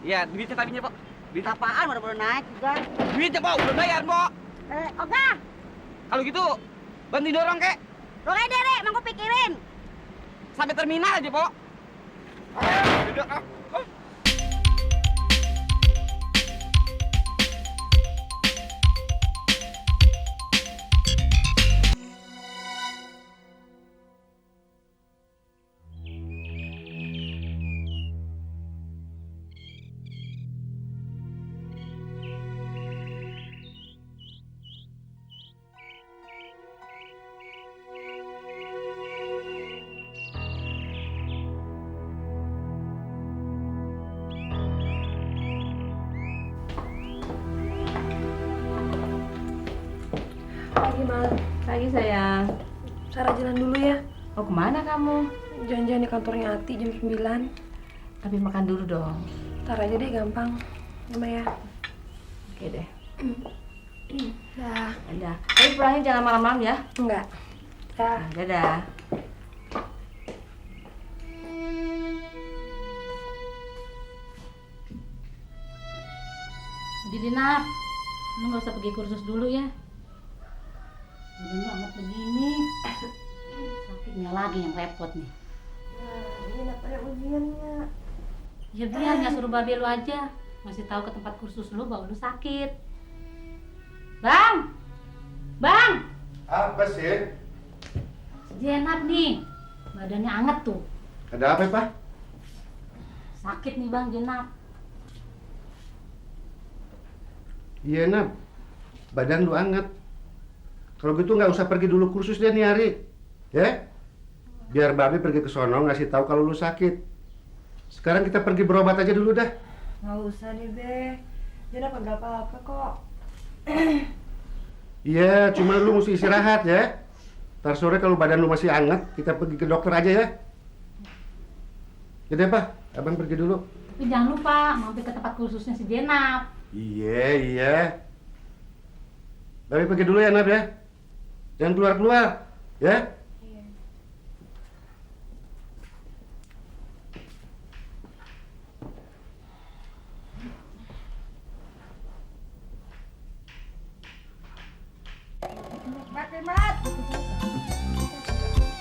Iya, duitnya tadinya, Pok. Duit apaan baru naik juga? Duitnya, Pok, belum bayar, Pok. Oga, Kalau gitu, bantuin dorong, kek. oke deh, mau pikirin. Sampai terminal aja, Pok. Udah, ah. Pagi, Mal. Pagi sayang. Sarah jalan dulu ya. Oh kemana kamu? Janjian di kantornya Ati jam 9. Tapi makan dulu dong. Ntar aja deh, gampang. Mama ya. Oke deh. Dah. Dadah. Tapi pulangnya jangan malam-malam ya. Enggak. Dah. Dadah. Dinap, lu nggak usah pergi kursus dulu ya. Udah amat begini, sakitnya lagi yang repot nih. Ini ada ujiannya. Ya biar nggak suruh babe lu aja, masih tahu ke tempat kursus lu bahwa lu sakit. Bang, bang, Apa sih? Jenap nih, badannya anget tuh. Ada apa, Pak? Sakit nih bang Jenap. Iya, Nap. Badan lu anget. Kalau gitu nggak usah pergi dulu kursus deh nih hari. Ya? Biar Babe pergi ke sono ngasih tahu kalau lu sakit. Sekarang kita pergi berobat aja dulu dah. Nggak usah deh, Be. Dia dapat apa-apa kok. Iya, cuma lu mesti istirahat ya. Ntar sore kalau badan lu masih anget, kita pergi ke dokter aja ya. Jadi Pak, Abang pergi dulu. Tapi jangan lupa mampir ke tempat kursusnya si Jenap. Iya. Babe pergi dulu ya, Nap ya. Jangan keluar-keluar, ya. Mat.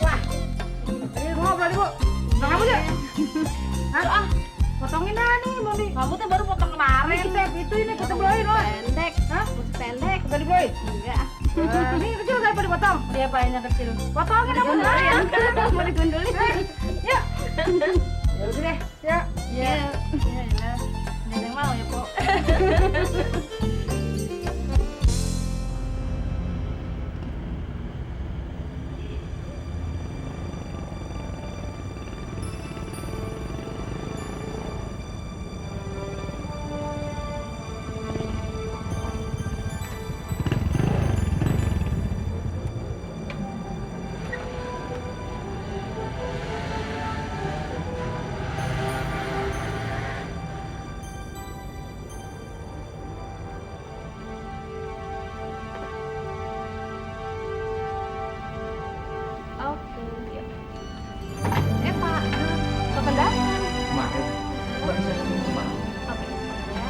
Wah, ini ngobrol nih, Bu. Bang kamu deh. Hah? Potongin dah nih, Mami. Kamu tuh baru potong kemarin. Kita bloin, loh. Pendek. Hah? Pendek. Udah dibloin? Enggak. Ini kecil kayak pada dipotong. Dia apanya kecil? Potongin apa ya? Mau digundulin. Ya. Ya udah deh. Ya. Iya. Iya. Neneng mau ya, Pok. Kemarin, Mbak bisa ketemu rumah. Ya.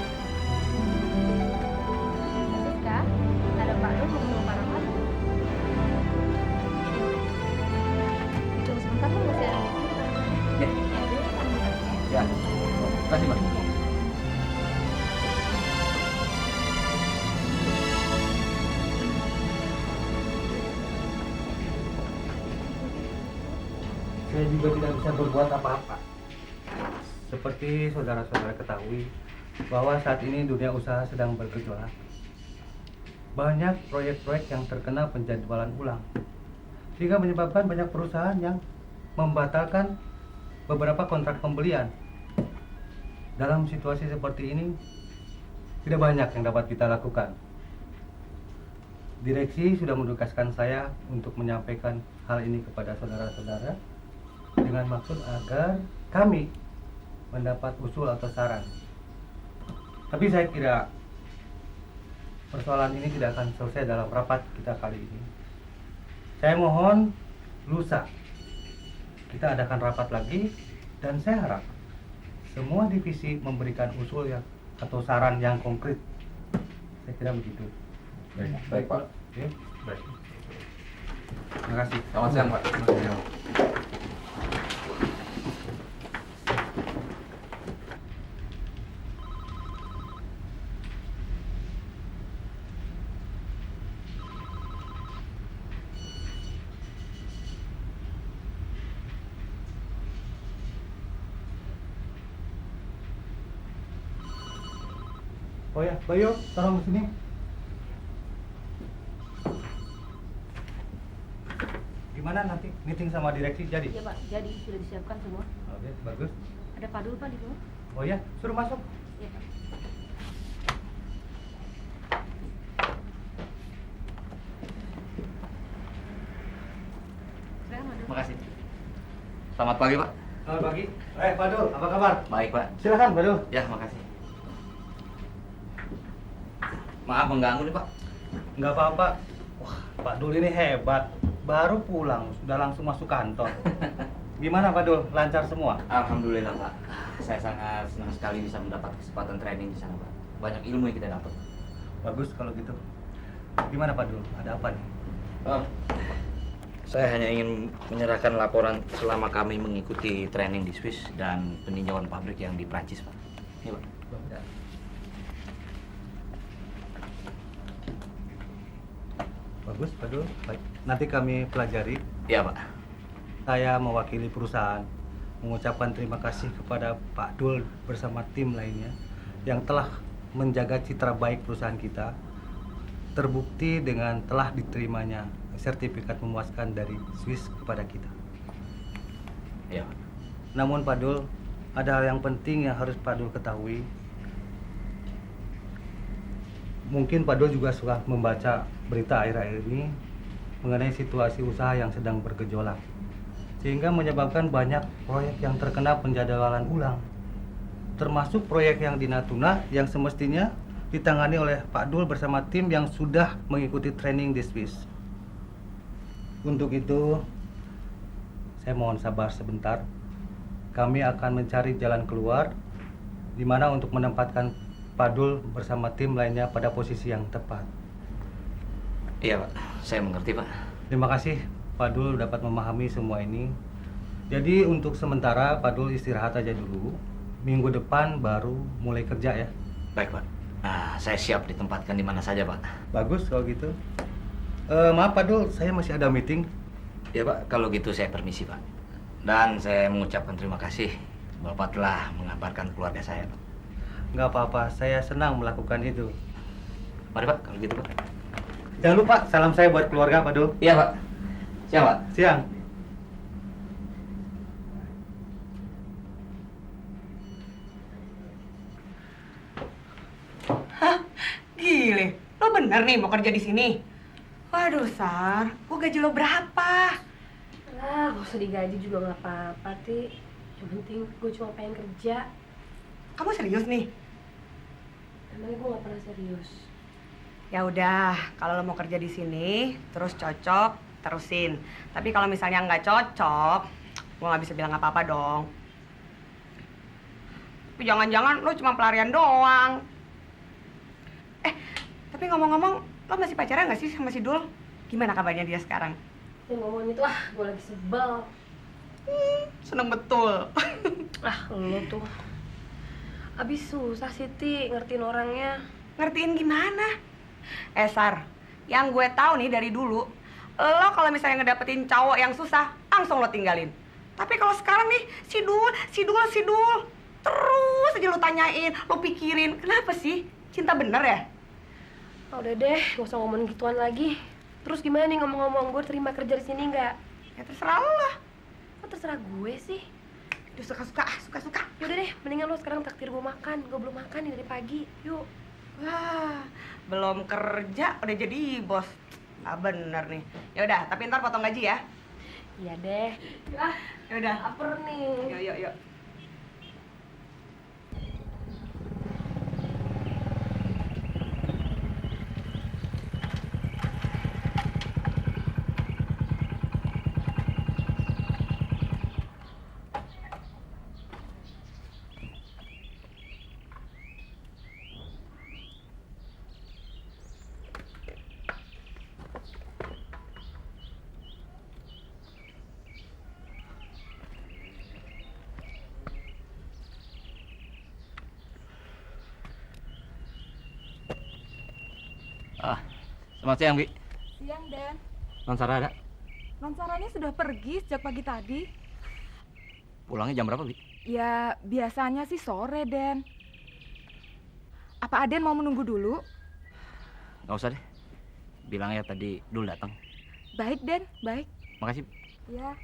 Ya. Terima kasih, Mbak. Saya juga tidak bisa berbuat apa-apa. Seperti saudara-saudara ketahui bahwa saat ini dunia usaha sedang bergejolak. Banyak proyek-proyek yang terkena penjadwalan ulang, sehingga menyebabkan banyak perusahaan yang membatalkan beberapa kontrak pembelian. Dalam situasi seperti ini, tidak banyak yang dapat kita lakukan. Direksi sudah menugaskan saya untuk menyampaikan hal ini kepada saudara-saudara dengan maksud agar kami mendapat usul atau saran. Tapi saya kira persoalan ini tidak akan selesai dalam rapat kita kali ini. Saya mohon lusa kita adakan rapat lagi, dan saya harap semua divisi memberikan usul yang atau saran yang konkret. Saya kira begitu. Baik, Pak. Oke, baik. Terima kasih. Selamat siang, Pak. Selamat siang. Oh ya, Bayu, tolong di sini. Gimana nanti meeting sama direksi jadi? Iya Pak, jadi sudah disiapkan semua. Oke, bagus. Ada Pak Dul Pak di bawah. Oh ya, suruh masuk. Iya Pak. Silakan Pak Dul. Makasih. Selamat pagi, Pak. Selamat pagi. Pak Dul, apa kabar? Baik, Pak. Silakan, Pak Dul. Ya, makasih. Maaf mengganggu nih, Pak. Nggak apa-apa. Wah, Pak Dul ini hebat. Baru pulang, sudah langsung masuk kantor. Gimana Pak Dul? Lancar semua? Alhamdulillah, Pak. Saya sangat senang sekali bisa mendapat kesempatan training di sana, Pak. Banyak ilmu yang kita dapat. Bagus kalau gitu. Gimana Pak Dul? Ada apa nih? Saya hanya ingin menyerahkan laporan selama kami mengikuti training di Swiss dan peninjauan pabrik yang di Prancis, Pak. Ini, Pak. Bagus Pak Dul. Baik. Nanti kami pelajari. Iya, Pak. Saya mewakili perusahaan mengucapkan terima kasih kepada Pak Dul bersama tim lainnya yang telah menjaga citra baik perusahaan kita, terbukti dengan telah diterimanya sertifikat memuaskan dari Swiss kepada kita. Iya, Pak. Namun Pak Dul, ada hal yang penting yang harus Pak Dul ketahui. Mungkin Pak Dul juga suka membaca berita akhir-akhir ini mengenai situasi usaha yang sedang bergejolak, sehingga menyebabkan banyak proyek yang terkena penjadwalan ulang, termasuk proyek yang di Natuna yang semestinya ditangani oleh Pak Dul bersama tim yang sudah mengikuti training di Swiss. Untuk itu, saya mohon sabar sebentar. Kami akan mencari jalan keluar di mana untuk menempatkan Pak Dul bersama tim lainnya pada posisi yang tepat. Iya, Pak. Saya mengerti, Pak. Terima kasih Pak Dul dapat memahami semua ini. Jadi untuk sementara Pak Dul istirahat aja dulu. Minggu depan baru mulai kerja ya. Baik, Pak. Saya siap ditempatkan di mana saja, Pak. Bagus kalau gitu. Maaf Pak Dul, saya masih ada meeting. Ya, Pak. Kalau gitu saya permisi, Pak. Dan saya mengucapkan terima kasih Bapak telah mengabarkan keluarga saya, Pak. Nggak apa-apa, saya senang melakukan itu. Mari, Pak. Kalau gitu, Pak. Jangan lupa salam saya buat keluarga Pak Dul. Iya, Pak. Siap, Pak. Siang. Hah? Gile, lo bener nih mau kerja di sini? Waduh, Sar, gua gaji lo berapa? Lah, gak usah digaji juga nggak apa-apa, Ti. Yang penting gue cuma pengen kerja. Kamu serius nih? Emangnya gue nggak pernah serius. Ya udah, kalau lo mau kerja di sini, terus cocok, terusin. Tapi kalau misalnya nggak cocok, gua nggak bisa bilang apa-apa dong. Tapi jangan-jangan lo cuma pelarian doang. Tapi ngomong-ngomong, lo masih pacaran nggak sih sama si Dul? Gimana kabarnya dia sekarang? Yang ngomongin itu, gue lagi sebel. Seneng betul. Lo tuh. Abis susah sih, Ti, ngertiin orangnya. Ngertiin gimana? Sar, yang gue tahu nih dari dulu, lo kalau misalnya ngedapetin cowok yang susah, langsung lo tinggalin. Tapi kalau sekarang nih, si Dul, terus aja lo tanyain, lo pikirin, kenapa sih? Cinta bener ya? Udah deh, gak usah ngomongin gituan lagi. Terus gimana nih ngomong-ngomong, gue terima kerja di sini nggak? Ya terserah lo lah. Kok terserah gue sih? Udah suka-suka. Yaudah deh, mendingan lo sekarang traktir gue makan. Gue belum makan nih dari pagi. Yuk. Wah, belum kerja udah jadi bos. Ah bener nih. Ya udah, tapi ntar potong gaji ya. Iya deh. Ya udah. Laper nih. Yuk. Selamat siang, Bi. Siang, Den. Non Sarah ada? Non Saranya sudah pergi sejak pagi tadi. Pulangnya jam berapa, Bi? Ya, biasanya sih sore, Den. Apa Aden mau menunggu dulu? Nggak usah deh. Bilangnya tadi Dul datang. Baik, Den. Baik. Makasih. Ya.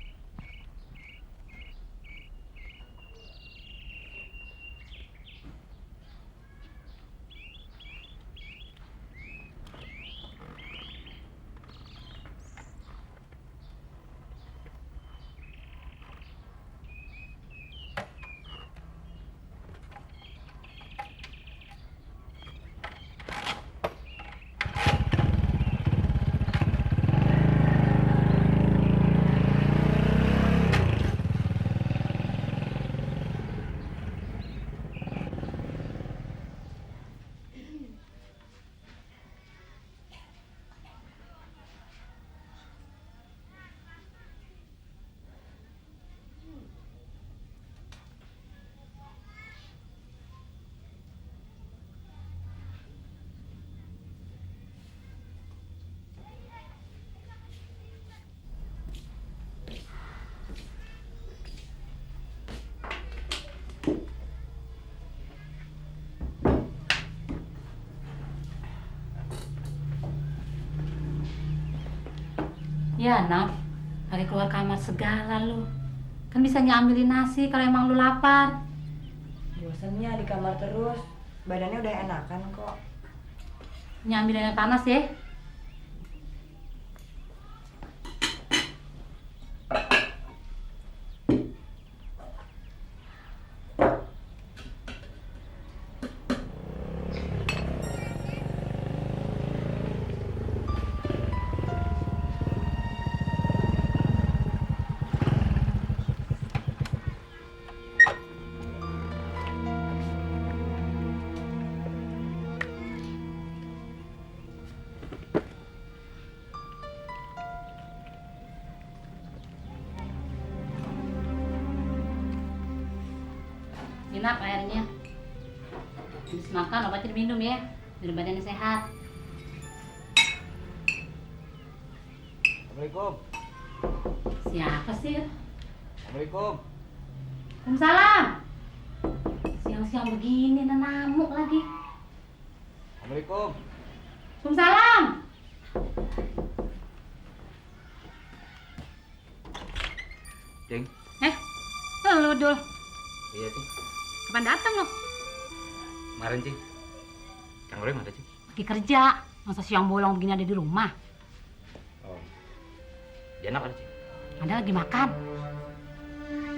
Ya, Naf. Pakai keluar kamar segala lu. Kan bisa nyambilin nasi kalau emang lu lapar. Bosannya di kamar terus. Badannya udah enakan kok. Nyambilin yang panas ya. Enak airnya. Habis makan obatnya diminum ya, biar badannya sehat. Assalamualaikum. Siapa sih? Assalamualaikum. Waalaikumsalam. Siang-siang begini nanamuk lagi. Assalamualaikum. Waalaikumsalam. Cing. Lu Dul. Iya, Cing. Kapan datang lo? Kemarin, Cing. Kang Roy mana, Cing? Lagi kerja. Masa siang bolong begini ada di rumah? Oh. Jenap ada, Cing. Ada lagi makan.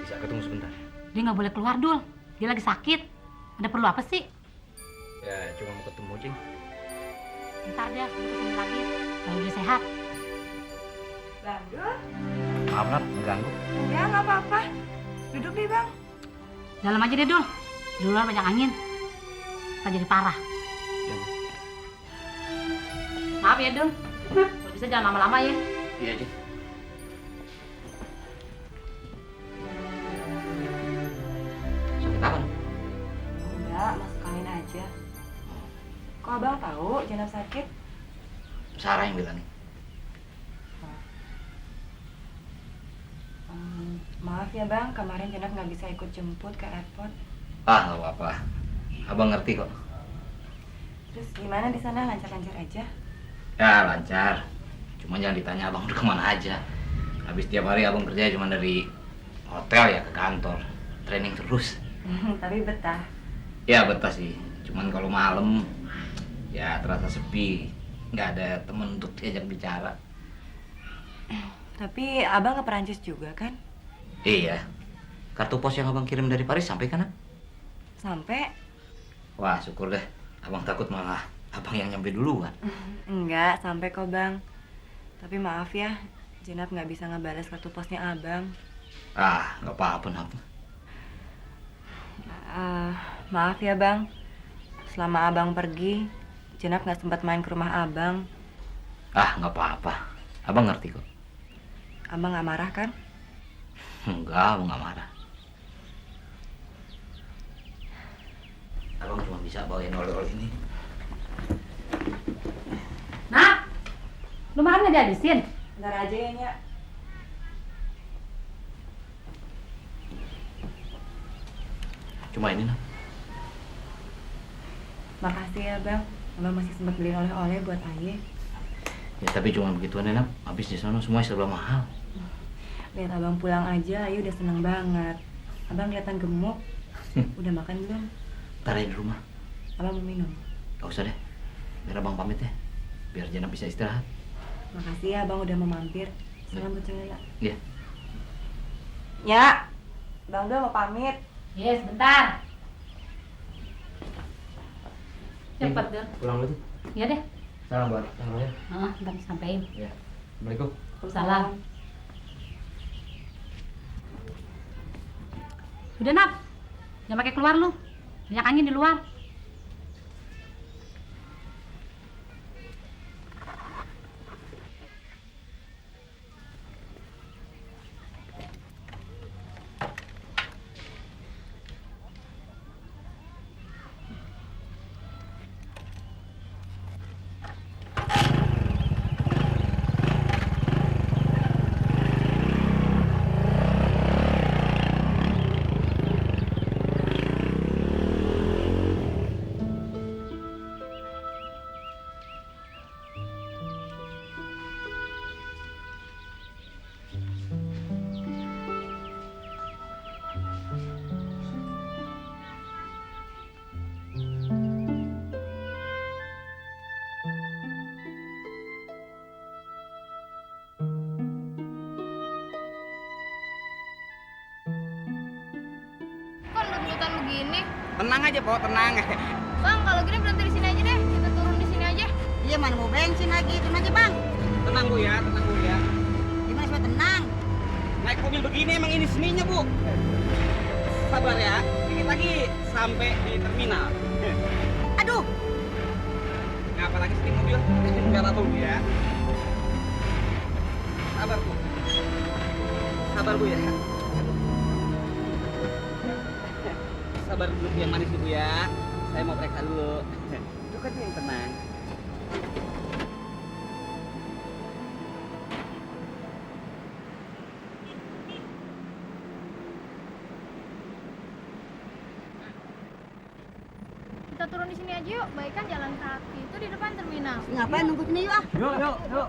Bisa ketemu sebentar. Dia nggak boleh keluar, Dul. Dia lagi sakit. Ada perlu apa sih? Ya, cuma mau ketemu, Cing. Ntar dia kesini lagi. Kalau dia sehat. Bandul? Maaf, Nat, mengganggu. Ya, nggak apa-apa. Duduk deh, Bang. Dalam aja deh, Dul. Di luar banyak angin. Ntar jadi parah. Ya, Bu. Maaf ya, Dul. Kalau bisa jangan lama-lama ya. Iya, Cing. Sakit apa, Nat? Enggak, masuk angin aja. Kok Abang tahu Jenab sakit? Sarah yang bilang nih. Maaf ya Bang, kemarin Jenab nggak bisa ikut jemput ke airport. Ah, nggak apa-apa. Abang ngerti kok. Terus gimana di sana, lancar-lancar aja? Ya, lancar. Cuma jangan ditanya abang udah kemana aja. Habis tiap hari abang kerja cuma dari hotel ya ke kantor. Training terus. Tapi betah. Ya, betah sih. Cuman kalau malam ya terasa sepi. Nggak ada temen untuk diajak bicara. Tapi Abang ke Perancis juga kan? Iya. Kartu pos yang abang kirim dari Paris sampai kan? Sampai? Wah, syukur deh. Abang takut malah abang yang nyampe duluan. Enggak, sampai kok Bang. Tapi maaf ya, Jenab nggak bisa ngebalas kartu posnya Abang. Ah, nggak apa-apa, Nap. Maaf ya Bang. Selama Abang pergi, Jenab nggak sempat main ke rumah Abang. Ah, nggak apa-apa. Abang ngerti kok. Abang nggak marah kan? Enggak, abang nggak marah. Abang cuma bisa bawain oleh-oleh ini. Nak, Lu makan nggak dihabisin? Bentar aja ya, Nya. Cuma ini, Nap. Makasih ya, Bang. Abang masih sempat beli oleh-oleh buat Ayah. Ya tapi cuma begituan ya, Nap. Habis di sana semua serba mahal. Lihat Abang pulang aja, Ayah udah seneng banget. Abang kelihatan gemuk. Udah makan belum? Ntar aja di rumah. Abang mau minum? Gak usah deh. Biar abang pamit ya. Biar Jana bisa istirahat. Makasih ya, Abang udah mau mampir. Salam buat Cengela. Iya. Ya, Bang udah mau pamit. Yes, bentar. Cepet, Dur. Pulang dulu. Iya deh. Salam buat Kang Roy. Ntar sampein. Iya. Assalamualaikum. Salam. Udah, Nap. Jangan pakai keluar lu. Banyak angin di luar. Kok rebutan begini? Tenang aja, Po, tenang. Bang, kalau gini berhenti di sini aja deh. Kita turun di sini aja. Iya, mana mau bensin lagi. Turun aja, Bang. Tenang, Bu ya, tenang, Bu ya. Gimana supaya tenang? Naik mobil begini emang ini seninya, Bu. Sabar ya, dikit lagi sampai di terminal. Aduh. Ngapa lagi seting mobil? Biar apa, Bu ya. Sabar, Bu. Sabar, Bu ya. Sabar dulu yang manis dulu ya. Saya mau periksa dulu. Itu kan yang tenang. Kita turun di sini aja yuk. Baikan jalan kaki itu di depan terminal. Ngapain nunggu sini yuk ah? Yuk, yuk, yuk.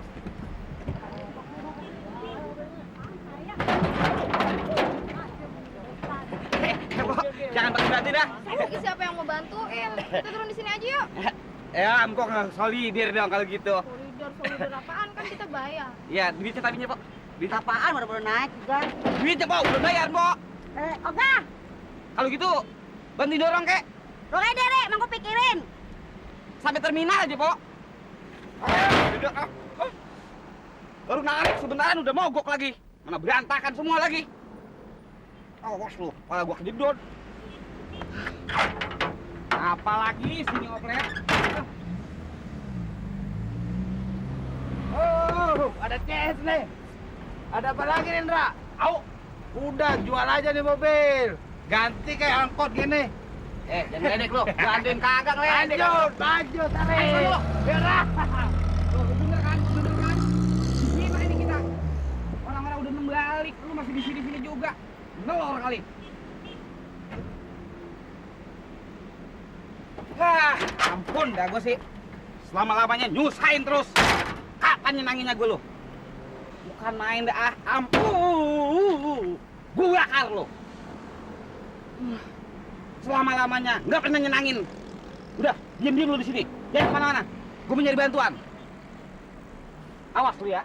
Jangan pakai berarti dah. Lagi siapa yang mau bantuin? Kita turun di sini aja yuk. Ya, empok solidir dong kalau gitu. Solidar apaan kan kita bayar. Ya, duitnya tapinya, Pok. Duit apaan baru naik juga. Duitnya, Pok, udah bayar, Pok. Oga, Kalau gitu, bantu dorong, kek. dorong aja deh, emang gue pikirin. Sampai terminal aja, Pok. Udah, baru narik sebentaran udah mogok lagi. Mana berantakan semua lagi. Awas lu, kepala gua kejedot. Apalagi sini oplet. Oh, ada CS nih. Ada apa lagi nih, Indra? Au, udah jual aja nih mobil. Ganti kayak angkot gini. Jangan ledek lu, gantiin kagak ledek. Lanjut, tarik. Biar. Bener kan? Gimana ini kita? Orang-orang udah membalik, lu masih di sini juga. Nolor kali. Hah, ampun dah gue sih. Selama-lamanya nyusahin terus. Kapan nyenanginnya gue lu? Bukan main dah, ampun. Gue bakar lu. Selama-lamanya nggak pernah nyenangin. Udah, diam-diam lu di sini. Jangan kemana-mana. Gue mencari bantuan. Awas lu ya.